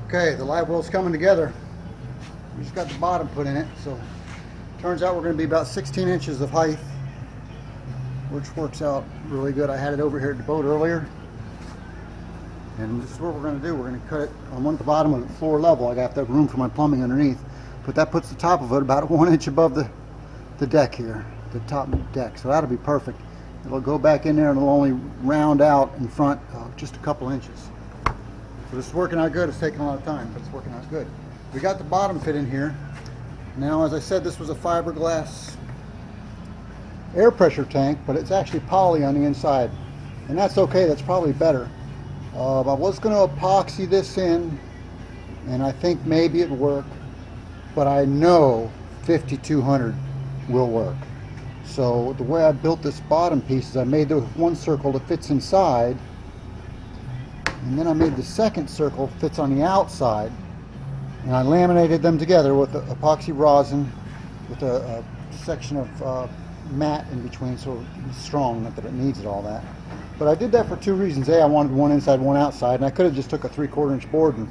Okay, the live well's coming together. We just got the bottom put in it, so turns out we're going to be about 16 inches of height, which works out really good. I had it over here at the boat earlier, and this is what we're going to do. We're going to cut it. I want the bottom of the floor level. I got the room for my plumbing underneath, but that puts the top of it about 1 inch above the deck here, the top deck. So that'll be perfect. It'll go back in there and it'll only round out in front just a couple inches. So this is working out good. It's taking a lot of time, but it's working out good. We got the bottom fit in here. Now, as I said, this was a fiberglass air pressure tank, but it's actually poly on the inside, and that's okay. That's probably better. I was going to epoxy this in, and I think maybe it'll work, but I know 5200 will work. So the way I built this bottom piece is I made the one circle that fits inside, and then I made the second circle fits on the outside, and I laminated them together with the epoxy rosin with a section of mat in between, so it's strong, not that it needs it all that. But I did that for two reasons. A, I wanted one inside, one outside, and I could have just took a 3/4 inch board and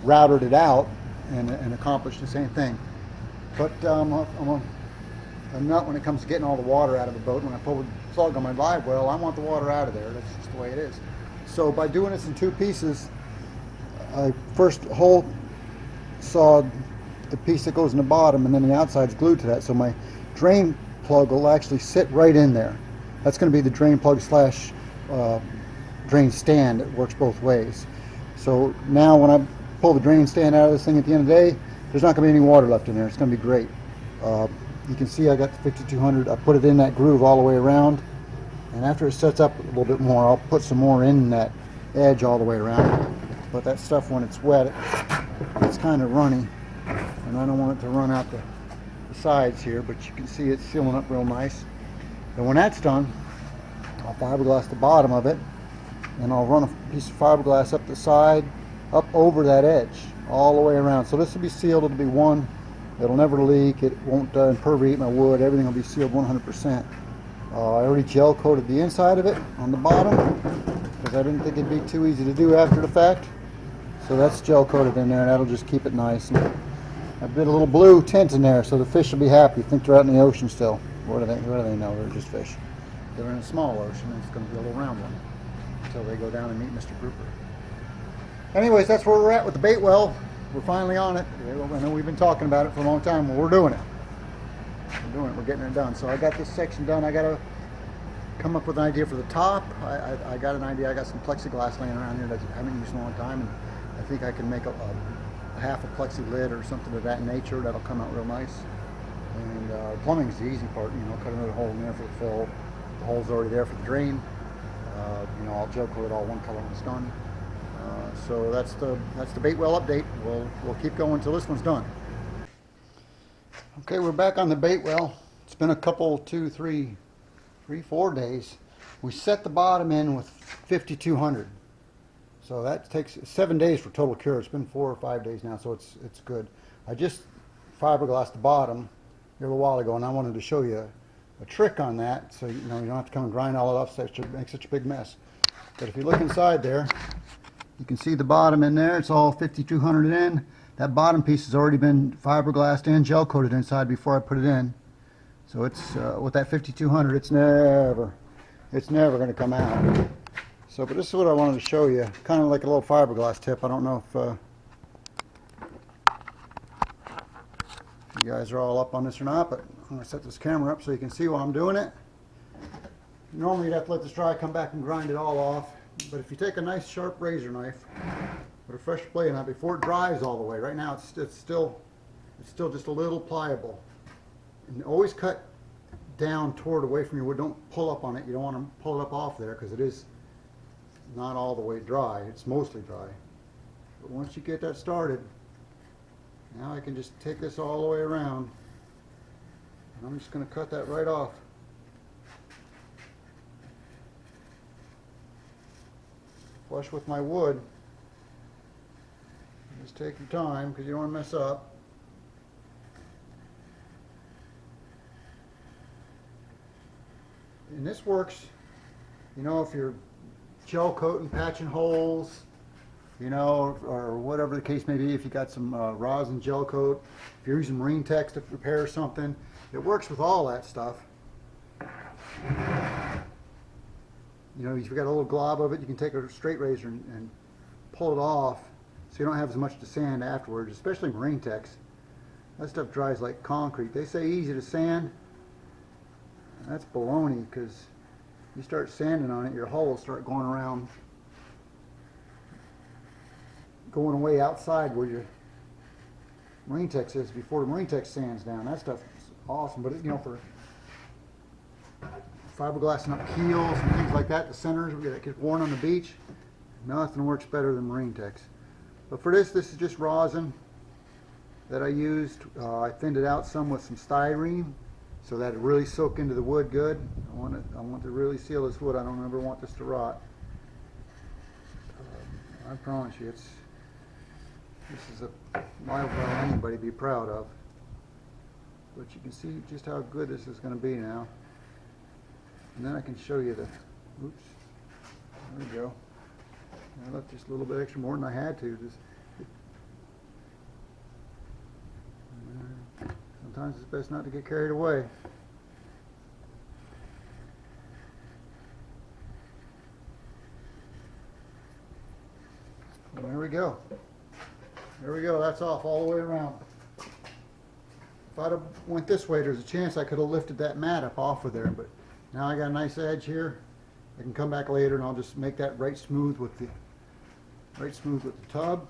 routed it out and accomplished the same thing. But I'm a nut when it comes to getting all the water out of the boat. When I pull the plug on my live well, I want the water out of there. That's just the way it is. So by doing this in two pieces, I first hole sawed the piece that goes in the bottom, and then the outside's glued to that. So my drain plug will actually sit right in there. That's going to be the drain plug slash drain stand. It works both ways. So now when I pull the drain stand out of this thing at the end of the day, there's not going to be any water left in there. It's going to be great. You can see I got the 5200. I put it in that groove all the way around, and after it sets up a little bit more, I'll put some more in that edge all the way around. But that stuff, when it's wet, it's kind of runny, and I don't want it to run out the sides here, but you can see it's sealing up real nice. And when that's done, I'll fiberglass the bottom of it, and I'll run a piece of fiberglass up the side, up over that edge, all the way around. So this will be sealed. It'll be one. It'll never leak. It won't imperviate my wood. Everything will be sealed 100%. I already gel coated the inside of it on the bottom because I didn't think it'd be too easy to do after the fact. So that's gel coated in there, and that'll just keep it nice. And I did a little blue tint in there, so the fish will be happy. Think they're out in the ocean still. What do they know? They're just fish. They're in a small ocean, and it's going to be a little round one until they go down and meet Mr. Grouper. Anyways, that's where we're at with the bait well. We're finally on it. I know we've been talking about it for a long time. Well, we're doing it. We're getting it done. So I got this section done. I got to come up with an idea for the top. I got an idea. I got some plexiglass laying around here that I haven't used in a long time, and I think I can make a half a plexi lid or something of that nature. That'll come out real nice. And plumbing's the easy part. Cut another hole in there for the fill. The hole's already there for the drain. I'll gel coat it all one color when it's done. So that's the bait well update. We'll keep going until this one's done. Okay, we're back on the bait well. It's been a couple, 4 days. We set the bottom in with 5200. So that takes 7 days for total cure. It's been 4 or 5 days now, so it's good. I just fiberglassed the bottom here a little while ago, and I wanted to show you a trick on that, so you don't have to come and grind all it off, so it makes such a big mess. But if you look inside there, you can see the bottom in there. It's all 5200 in. That bottom piece has already been fiberglassed and gel coated inside before I put it in. So it's with that 5200, it's never going to come out. So, but this is what I wanted to show you, kind of like a little fiberglass tip. I don't know if you guys are all up on this or not, but I'm going to set this camera up so you can see while I'm doing it. Normally you'd have to let this dry, come back and grind it all off. But if you take a nice sharp razor knife, put a fresh blade on it before it dries all the way. Right now it's still just a little pliable. And always cut down toward away from your wood. Don't pull up on it. You don't want to pull it up off there because it is not all the way dry. It's mostly dry. But once you get that started, now I can just take this all the way around, and I'm just going to cut that right off. Flush with my wood. Just take your time because you don't want to mess up. And this works, if you're gel coating, patching holes, you know, or whatever the case may be. If you got some rosin gel coat, if you're using Marine Tex to repair something, it works with all that stuff. You know, if you've got a little glob of it, you can take a straight razor and pull it off so you don't have as much to sand afterwards, especially Marine Tex. That stuff dries like concrete. They say easy to sand. That's baloney, because you start sanding on it, your hull will start going around, going away outside where your Marine Tex is before the Marine Tex sands down. That stuff is awesome, but you know, for fiberglassing up keels and things like that, the centers that get worn on the beach, nothing works better than Marine Tex. But for this is just rosin that I used. I thinned it out some with some styrene so that it really soak into the wood good. I want to really seal this wood. I don't ever want this to rot. I promise you, this is a milestone anybody be proud of. But you can see just how good this is going to be now. And then I can show you the, oops, there we go. I left just a little bit extra more than I had to. Sometimes it's best not to get carried away. And there we go. There we go. That's off all the way around. If I'd have went this way, there's a chance I could have lifted that mat up off of there, but now I got a nice edge here. I can come back later and I'll just make that right smooth with the tub,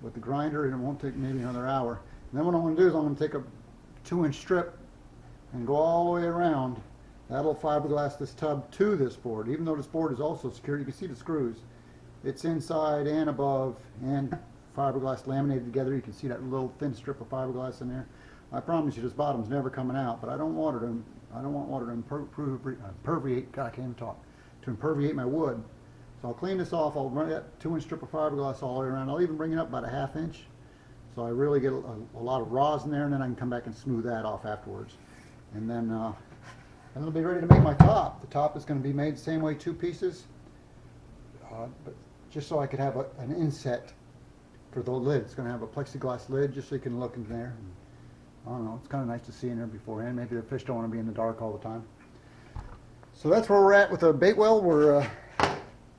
with the grinder, and it won't take maybe another hour. And then what I'm going to do is I'm going to take a 2-inch strip and go all the way around. That'll fiberglass this tub to this board. Even though this board is also secure, you can see the screws. It's inside and above and fiberglass laminated together. You can see that little thin strip of fiberglass in there. I promise you this bottom's never coming out, but I don't want water to imperviate, God, I can't even talk, to imperviate my wood. So I'll clean this off. I'll run that 2-inch strip of fiberglass all the way around. I'll even bring it up about a 1/2 inch. So I really get a lot of rosin there, and then I can come back and smooth that off afterwards. And then it'll be ready to make my top. The top is going to be made the same way, 2 pieces, but just so I could have an inset for the lid. It's going to have a plexiglass lid just so you can look in there. I don't know, it's kind of nice to see in there beforehand. Maybe the fish don't want to be in the dark all the time. So that's where we're at with the bait well. We're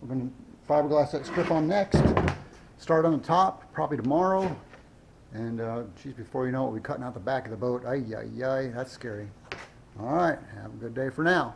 going to fiberglass that strip on next. Start on the top, probably tomorrow. And geez, before you know it, we'll be cutting out the back of the boat. Ay, ay, ay, that's scary. All right, have a good day for now.